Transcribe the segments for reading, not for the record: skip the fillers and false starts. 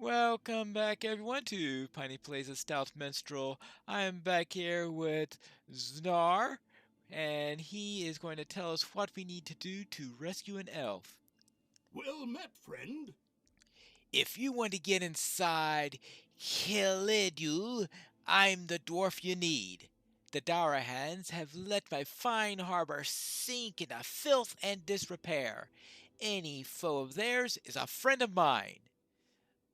Welcome back, everyone, to Piney Plays a Stout Minstrel. I am back here with Znar, and he is going to tell us what we need to do to rescue an elf. Well met, friend. If you want to get inside Kilidu, I'm the dwarf you need. The Dourahans have let my fine harbor sink into filth and disrepair. Any foe of theirs is a friend of mine.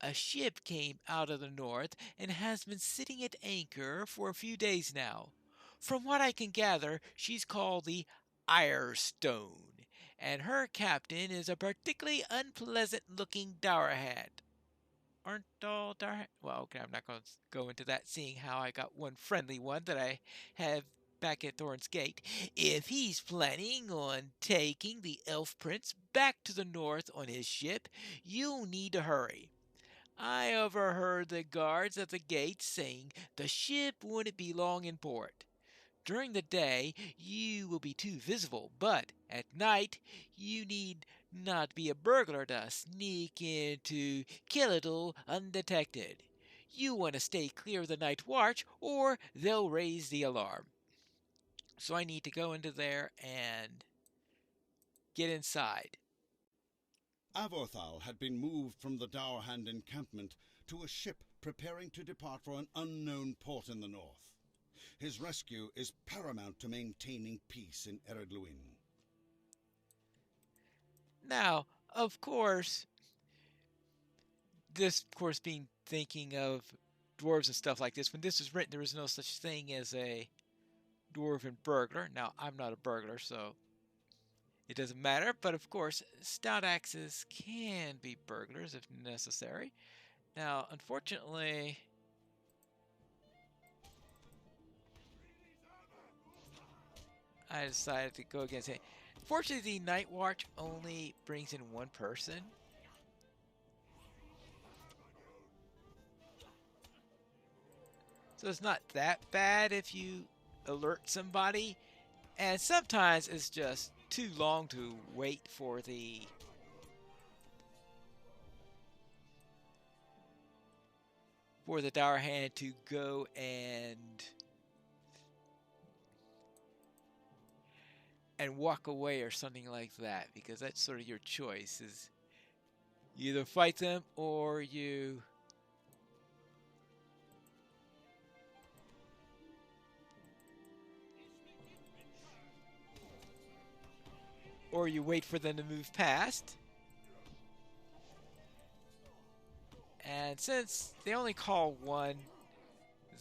A ship came out of the north and has been sitting at anchor for a few days now. From what I can gather, she's called the Irestone, and her captain is a particularly unpleasant looking Dourhat. Aren't all Dourhat? Well, okay, I'm not going to go into that, seeing how I got one friendly one that I have back at Thorn's Gate. If he's planning on taking the Elf Prince back to the north on his ship, you'll need to hurry. I overheard the guards at the gate saying the ship wouldn't be long in port. During the day, you will be too visible, but at night, you need not be a burglar to sneak into Killadle undetected. You want to stay clear of the night watch, or they'll raise the alarm. So I need to go into there and get inside. Avothal had been moved from the Dourhand encampment to a ship preparing to depart for an unknown port in the north. His rescue is paramount to maintaining peace in Eredluin. Now, of course, this, of course, being thinking of dwarves and stuff like this, when this was written, there was no such thing as a dwarven burglar. Now, I'm not a burglar, so it doesn't matter. But of course, stout axes can be burglars if necessary. Now, unfortunately, I decided to go against it. Fortunately, the Night Watch only brings in one person. So it's not that bad if you alert somebody. And sometimes it's just too long to wait for the Dour Hand to go and walk away or something like that, because that's sort of your choice, is you either fight them or you wait for them to move past. And since they only call one,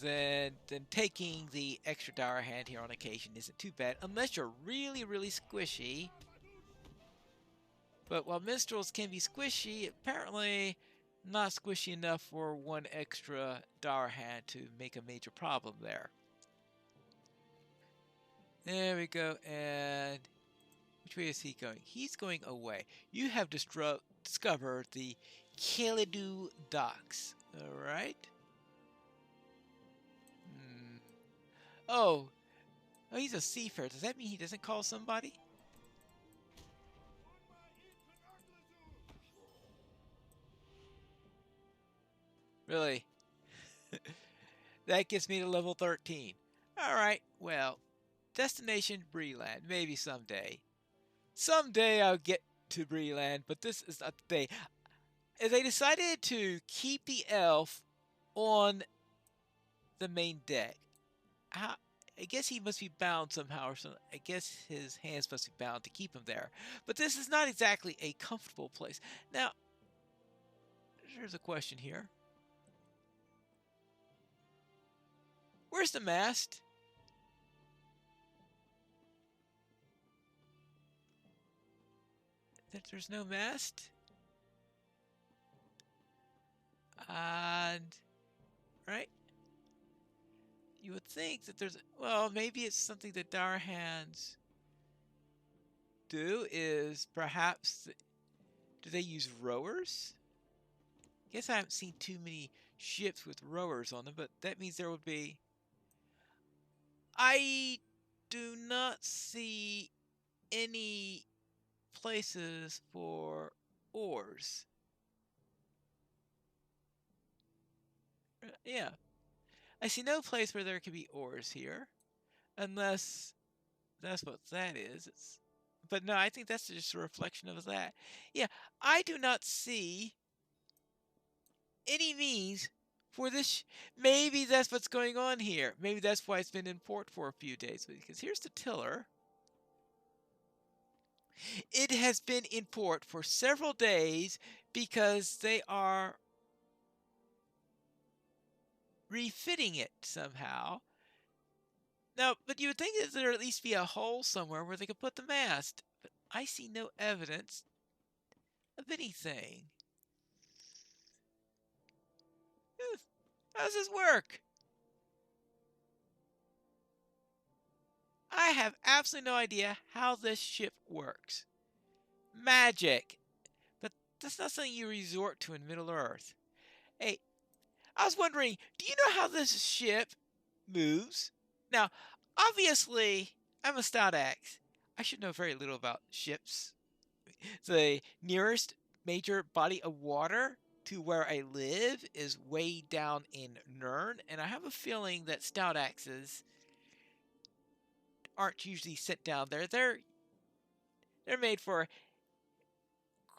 then taking the extra Dour Hand here on occasion isn't too bad, unless you're really, really squishy. But while minstrels can be squishy, apparently not squishy enough for one extra Dour Hand to make a major problem there. There we go, and which way is he going? He's going away. You have discovered the Kalidu docks, alright? Hmm. Oh, oh, he's a seafarer. Does that mean he doesn't call somebody? Really? That gets me to level 13. Alright, well, destination Breland, maybe someday. Someday I'll get to Breland, but this is not the day. They decided to keep the elf on the main deck. How, I guess he must be bound somehow or something. I guess his hands must be bound to keep him there. But this is not exactly a comfortable place. Now, there's a question here. Where's the mast? There's no mast? And, right? You would think that there's, well, maybe it's something that Dour Hands do, is perhaps, do they use rowers? I guess I haven't seen too many ships with rowers on them, but that means there would be. I do not see any places for oars. Yeah. I see no place where there could be ores here. Unless that's what that is. But no, I think that's just a reflection of that. Yeah, I do not see any means for this. Maybe that's what's going on here. Maybe that's why it's been in port for a few days. Because here's the tiller. It has been in port for several days because they are refitting it somehow. Now, but you would think that there would at least be a hole somewhere where they could put the mast. But I see no evidence of anything. How does this work? I have absolutely no idea how this ship works. Magic. But that's not something you resort to in Middle Earth. Hey, I was wondering, do you know how this ship moves? Now, obviously, I'm a Stout Axe. I should know very little about ships. The nearest major body of water to where I live is way down in Nern, and I have a feeling that Stout Axes aren't usually sent down there. They're made for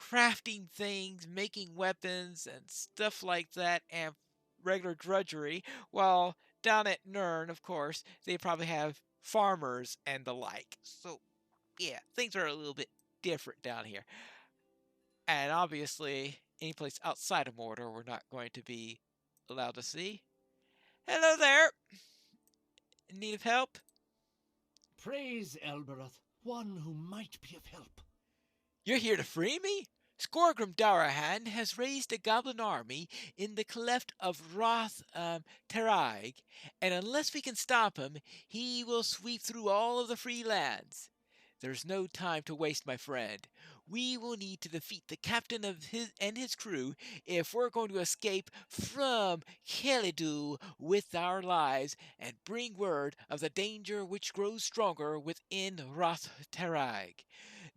crafting things, making weapons, and stuff like that, and regular drudgery. While down at Nern, of course, they probably have farmers and the like. So, yeah, things are a little bit different down here. And obviously, any place outside of Mordor, we're not going to be allowed to see. Hello there! In need of help? Praise Elbereth, one who might be of help. You're here to free me? Skorgrim Dourahand has raised a goblin army in the cleft of Roth Teraig, and unless we can stop him, he will sweep through all of the free lands. There's no time to waste, my friend. We will need to defeat the captain of his crew if we're going to escape from Kelidu with our lives and bring word of the danger which grows stronger within Roth Teraig.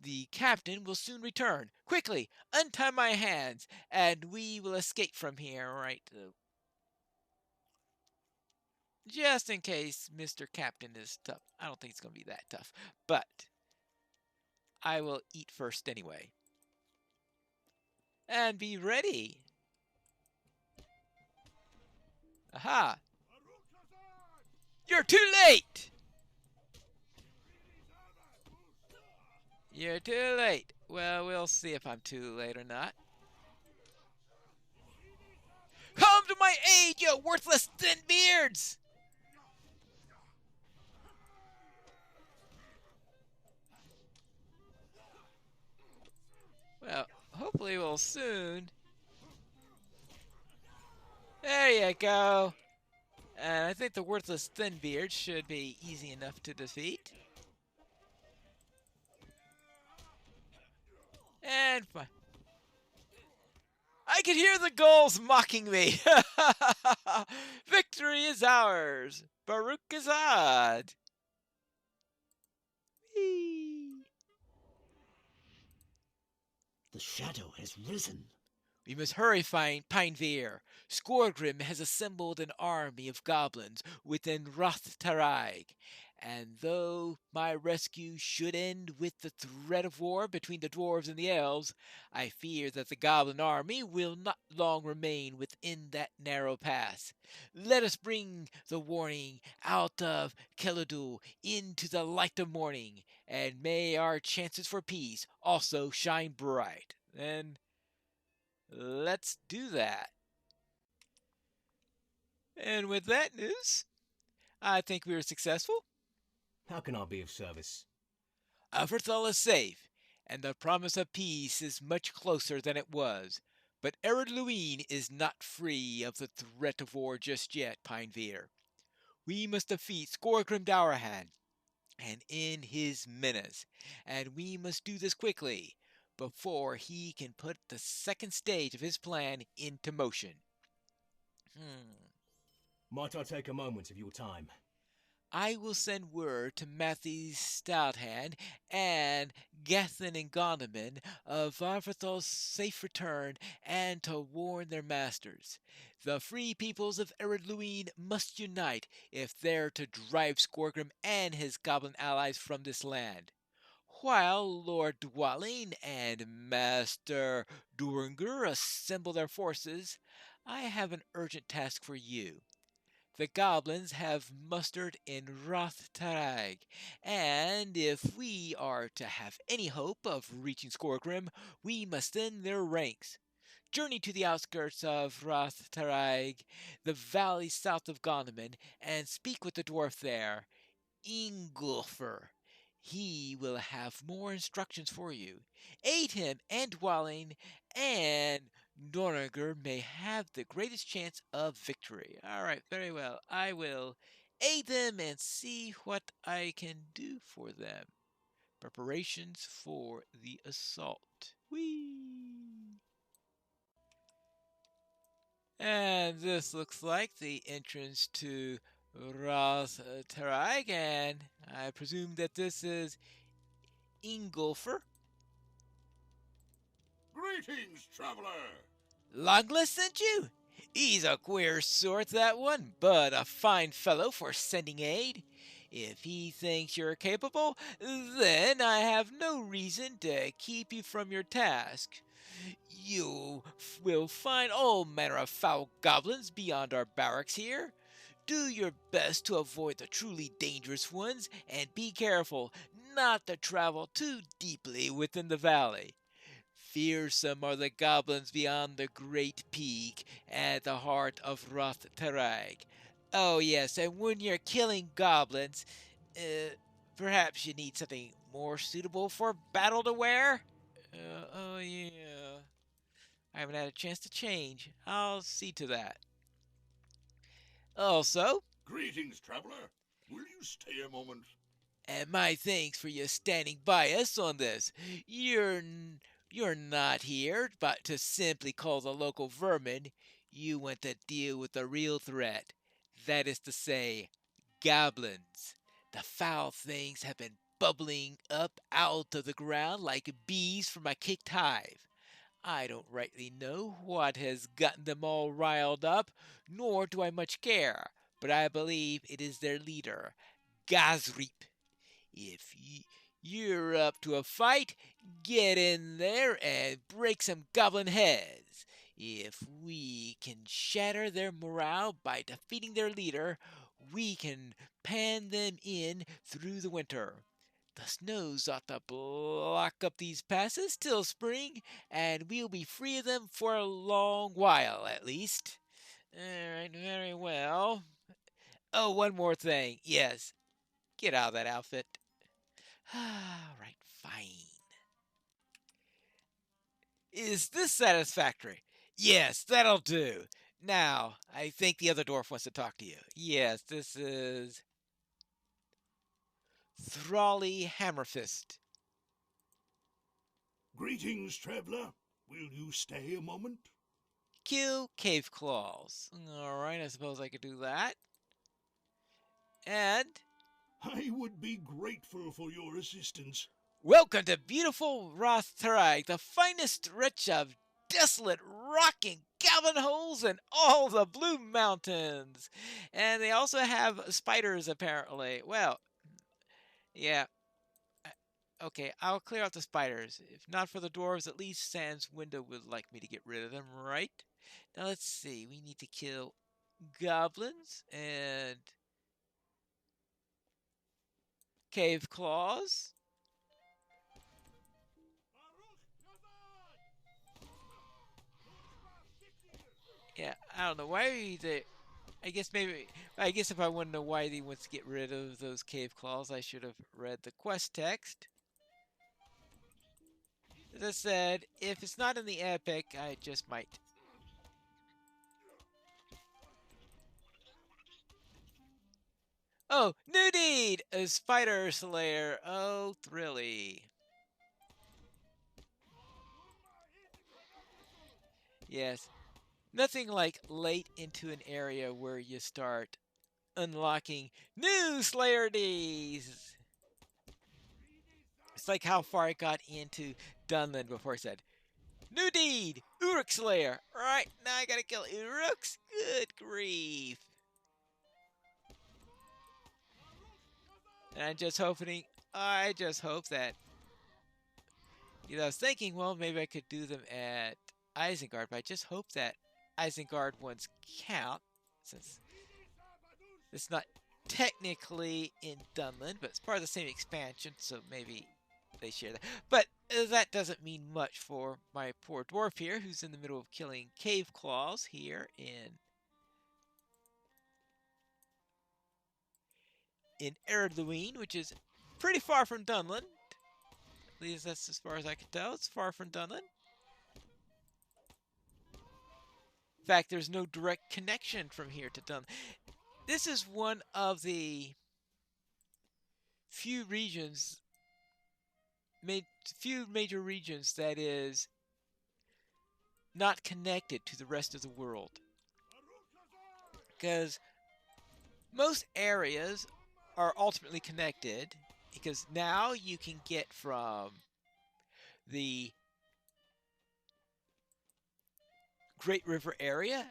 The captain will soon return. Quickly, untie my hands, and we will escape from here, right? Just in case Mr. Captain is tough. I don't think it's going to be that tough, but I will eat first anyway. And be ready. Aha! You're too late! You're too late. Well, we'll see if I'm too late or not. Come to my aid, you worthless thin beards! Well, hopefully we'll soon. There you go. And I think the worthless thin beard should be easy enough to defeat. And fine. I can hear the gulls mocking me. Victory is ours. Baruch Azad. Whee. The shadow has risen. We must hurry, Pineveer. Skorgrim has assembled an army of goblins within Roth Taraig, and though my rescue should end with the threat of war between the dwarves and the elves, I fear that the goblin army will not long remain within that narrow pass. Let us bring the warning out of Kelidu into the light of morning, and may our chances for peace also shine bright. And let's do that. And with that news, I think we were successful. How can I be of service? Everthal is safe, and the promise of peace is much closer than it was. But Ered Luin is not free of the threat of war just yet, Pineveer. We must defeat Skorgrim Dourahand and end his menace, and we must do this quickly before he can put the second stage of his plan into motion. Might I take a moment of your time? I will send word to Matthie's Stouthand and Gethin and Gondaman of Varvathal's safe return and to warn their masters. The free peoples of Eredluine must unite if they're to drive Skorgrim and his goblin allies from this land. While Lord Dwalin and Master Duringer assemble their forces, I have an urgent task for you. The goblins have mustered in Roth Tarag, and if we are to have any hope of reaching Skorgrim, we must thin their ranks. Journey to the outskirts of Roth Tarag, the valley south of Gondaman, and speak with the dwarf there, Ingulfer. He will have more instructions for you. Aid him and Dwalling, and Norriger may have the greatest chance of victory. All right, very well. I will aid them and see what I can do for them. Preparations for the assault. Whee! And this looks like the entrance to Roth Tarag, and I presume that this is Ingolfer. Greetings, traveler! Longless sent you? He's a queer sort, that one, but a fine fellow for sending aid. If he thinks you're capable, then I have no reason to keep you from your task. You will find all manner of foul goblins beyond our barracks here. Do your best to avoid the truly dangerous ones, and be careful not to travel too deeply within the valley. Fearsome are the goblins beyond the great peak at the heart of Roth Tarag. Oh, yes, and when you're killing goblins, perhaps you need something more suitable for battle to wear? Oh, yeah. I haven't had a chance to change. I'll see to that. Also, Greetings, traveler! Will you stay a moment? and my thanks for you standing by us on this. You're not here but to simply call the local vermin. You want to deal with the real threat. That is to say, goblins. The foul things have been bubbling up out of the ground like bees from a kicked hive. I don't rightly know what has gotten them all riled up, nor do I much care, but I believe it is their leader, Gazreep. If you're up to a fight, get in there and break some goblin heads. If we can shatter their morale by defeating their leader, we can pan them in through the winter. The snows ought to block up these passes till spring, and we'll be free of them for a long while at least. Alright, very well. Oh, one more thing. Yes, get out of that outfit. Alright, fine. Is this satisfactory? Yes, that'll do. Now, I think the other dwarf wants to talk to you. Yes, this is Thrally Hammerfist. Greetings, traveler! Will you stay a moment? Kill Cave Claws. Alright, I suppose I could do that. And I would be grateful for your assistance. welcome to beautiful Roth Tarag, the finest stretch of desolate rocking cabin holes in all the Blue Mountains. And they also have spiders, apparently. Well, yeah. Okay, I'll clear out the spiders. If not for the dwarves, at least Sans Window would like me to get rid of them, right? Now let's see. We need to kill goblins and cave claws. Yeah, I don't know why they. I guess maybe. I guess if I want to know why he wants to get rid of those cave claws, I should have read the quest text. As I said, if it's not in the epic, I just might. Oh, new deed! A spider slayer. Oh, thrilly. Yes. Nothing like late into an area where you start unlocking new Slayer Ds. It's like how far I got into Dunland before I said, new deed, Uruk Slayer. Alright, now I gotta kill Uruks? Good grief. And I just hope that, I was thinking, well, maybe I could do them at Isengard, but I just hope that Isengard ones count, since it's not technically in Dunland, but it's part of the same expansion, so maybe they share that. But that doesn't mean much for my poor dwarf here, who's in the middle of killing cave claws here in Erdluin, which is pretty far from Dunland. At least that's as far as I can tell. It's far from Dunland. In fact, there's no direct connection from here to Dunland. This is one of the few major regions that is not connected to the rest of the world. Because most areas are ultimately connected, because now you can get from the Great River area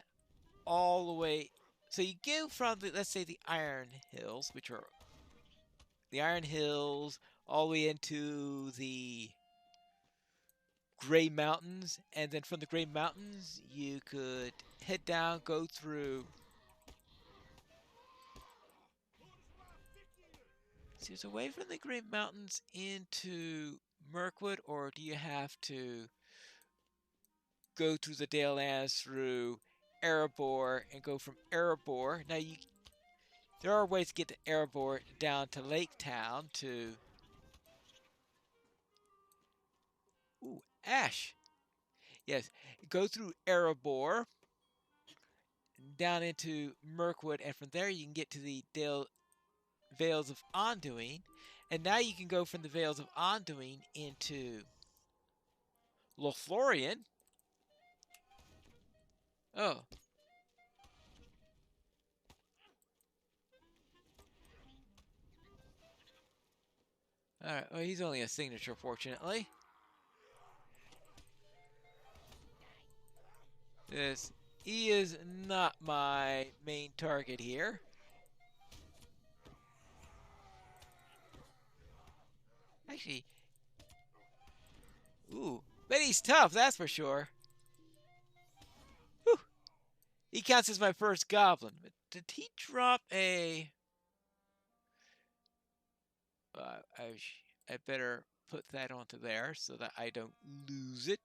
all the way. So you go from, let's say, the Iron Hills, which are the Iron Hills, all the way into the Grey Mountains, and then from the Grey Mountains you could head down, go through. So it's away from the Grey Mountains into Mirkwood, or do you have to go through the Dale Lands through Erebor and go from Erebor? Now there are ways to get to Erebor down to Lake Town to. Ooh, Ash. Yes, go through Erebor down into Mirkwood, and from there you can get to the Vales of Anduin, and now you can go from the Vales of Anduin into Lothlorien. Oh. Alright, well, he's only a signature, fortunately. He is not my main target here. Actually, ooh, but he's tough, that's for sure. Whew. He counts as my first goblin. But did he drop a? I better put that onto there so that I don't lose it.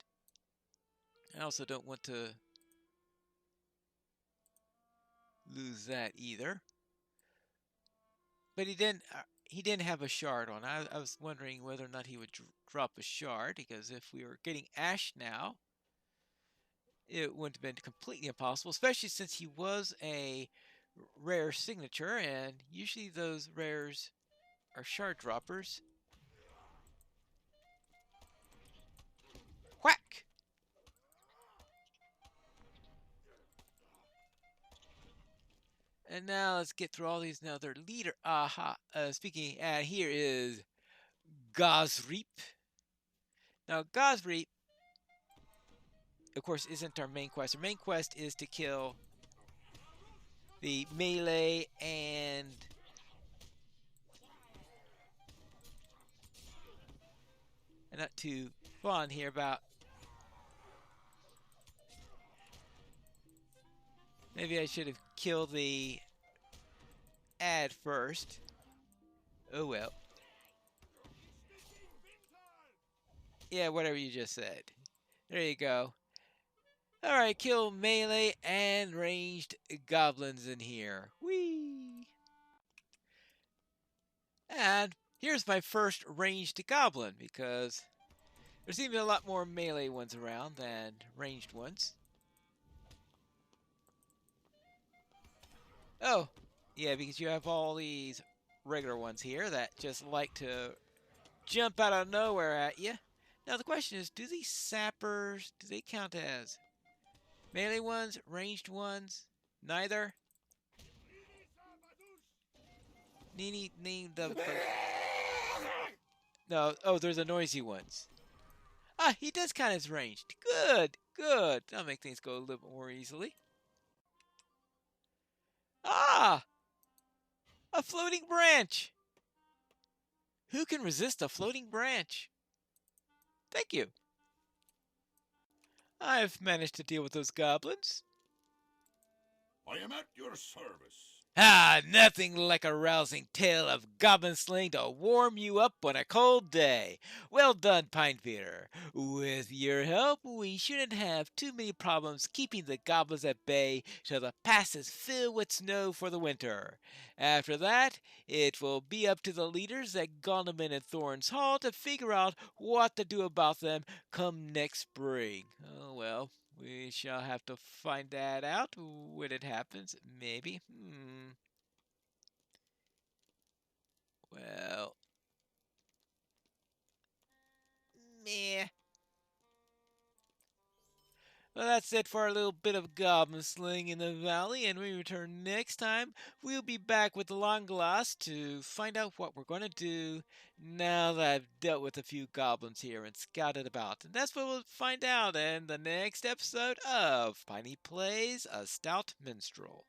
I also don't want to lose that either. But he didn't have a shard on. I was wondering whether or not he would drop a shard, because if we were getting Ash now, it wouldn't have been completely impossible, especially since he was a rare signature, and usually those rares are shard droppers. Whack! And now let's get through all these. Now their leader, aha, speaking, here is Gazreep. Now Gazreep, of course, isn't our main quest. Our main quest is to kill the melee and not too fun here about. Maybe I should have killed the ad first. Oh well. Yeah, whatever you just said. There you go. Alright, kill melee and ranged goblins in here. Whee! And here's my first ranged goblin, because there seem to be a lot more melee ones around than ranged ones. Oh, yeah, because you have all these regular ones here that just like to jump out of nowhere at you. Now the question is, do these sappers, do they count as melee ones, ranged ones? Neither? Name the. No, oh, there's the noisy ones. Ah, he does count as ranged. Good, good. That'll make things go a little bit more easily. Ah, a floating branch. Who can resist a floating branch? Thank you. I've managed to deal with those goblins. I am at your service. Ah, nothing like a rousing tale of goblin slaying to warm you up on a cold day. Well done, Pine Peter. With your help, we shouldn't have too many problems keeping the goblins at bay till the passes fill with snow for the winter. After that, it will be up to the leaders at Gondaman and Thorns Hall to figure out what to do about them come next spring. Oh well. We shall have to find that out when it happens, maybe. Well, meh. Well, that's it for our little bit of goblin slaying in the valley, and when we return next time, we'll be back with the long glass to find out what we're going to do now that I've dealt with a few goblins here and scouted about. And that's what we'll find out in the next episode of Piney Plays a Stout Minstrel.